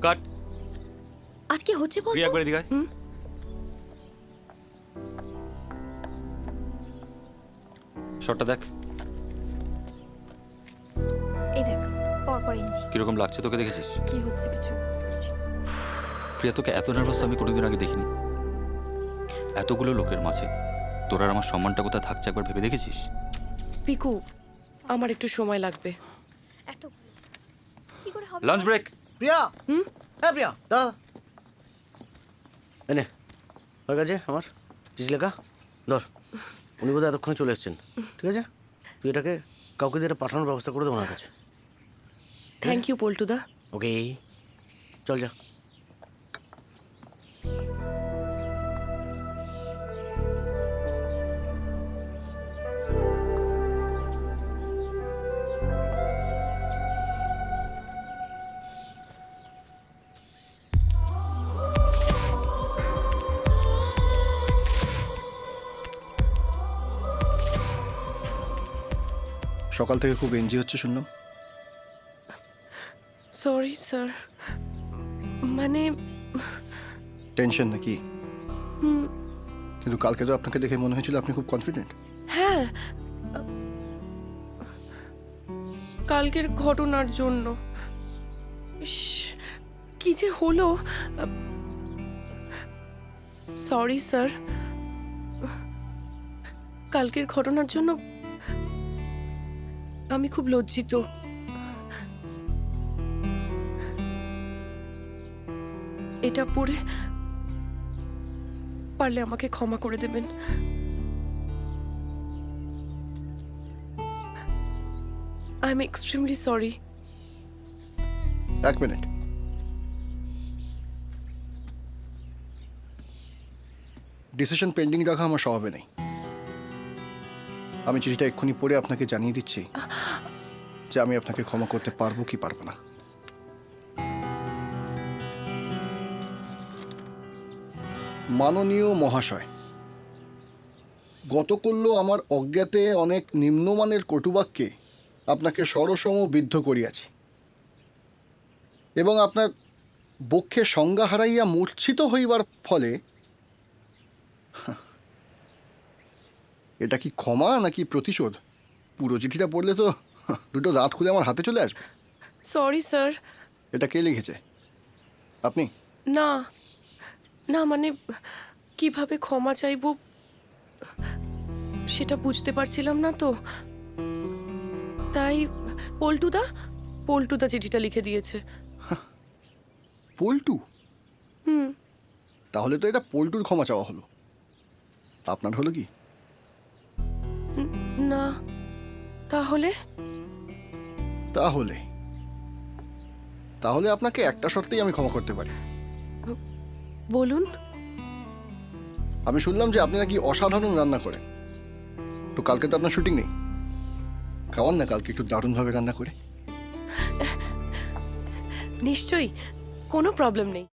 কাট। আজকে হচ্ছে বল প্রিয়া, একবার এদিকে আয়। শটটা দেখ, এই দেখ পর পর ইঞ্চি কিরকম লাগছে তোকে, দেখেছিস? কি হচ্ছে কিছু বুঝতে পারছি না। প্রিয়া, তোকে এত নার্ভাস আমি কোনোদিন আগে দেখিনি। এতগুলো লোকের মাঝে তোর আর আমার সম্মানটা কোথায় থাকছে একবার ভেবে দেখেছিস? পিকু, আমার একটু সময় লাগবে। এত কি করে হবে লাঞ্চ বল? ব্রেক। প্রিয়া, হ্যাঁ প্রিয়া, দাঁড়া। এনে হয়ে গেছে আমার চিঠি লেখা, ধর। উনি বোধহয় এতক্ষণে চলে এসছেন। ঠিক আছে, তুই এটাকে কাউকে দিয়ে এটা পাঠানোর ব্যবস্থা করে দেবো ওনার কাছে। থ্যাংক ইউ পল্টুদা। ওকে, চল যা। সকাল থেকে খুব এনজি হচ্ছে শুনলাম। সরি স্যার, মানে টেনশন নাকি? কিন্তু কালকে তো আপনাকে দেখে মনে হয়েছিল আপনি খুব কনফিডেন্ট। হ্যাঁ, কালকের ঘটনার জন্য ইস, কি যে হলো। সরি স্যার, কালকের ঘটনার জন্য আমি খুব লজ্জিত। এটা পড়ে পারলে আমাকে ক্ষমা করে দেবেন। I am extremely sorry. এক মিনিট, ডিসিশন পেন্ডিং রাখা আমার স্বভাবে নেই। আমি চিঠিটা এক্ষুনি পড়ে আপনাকে জানিয়ে দিচ্ছি যে আমি আপনাকে ক্ষমা করতে পারবো কি পারবো না। মাননীয় মহাশয়, গত করল আমার অজ্ঞাতে অনেক নিম্নমানের কটুবাক্যে আপনাকে সরসম বিদ্ধ করিয়াছি এবং আপনার বক্ষে সংজ্ঞা হারাইয়া মূর্ছিত হইবার ফলে এটা কি ক্ষমা নাকি প্রতিশোধ? পুরো চিঠিটা পড়লে তো দুটো দাঁত খুলে আমার হাতে চলে আসবে। Sorry sir. এটা কে লিখেছে? আপনি? না না, মানে কিভাবে ক্ষমা চাইবো সেটা বুঝতে পারছিলাম না তো, তাই পল্টুদা চিঠিটা লিখে দিয়েছে। পল্টু? তাহলে তো এটা পল্টুর ক্ষমা চাওয়া হলো, আপনার হলো কি? না, তাহলে তাহলে তাহলে আপনাকে একটা শর্তেই আমি ক্ষমা করতে পারি। বলুন। আমি শুনলাম যে আপনি নাকি অসাধারণ রান্না করেন। তো কালকে তো আপনার শুটিং নেই, খাওয়ান না কালকে একটু দারুণভাবে রান্না করে। নিশ্চয়ই, কোনো প্রবলেম নেই।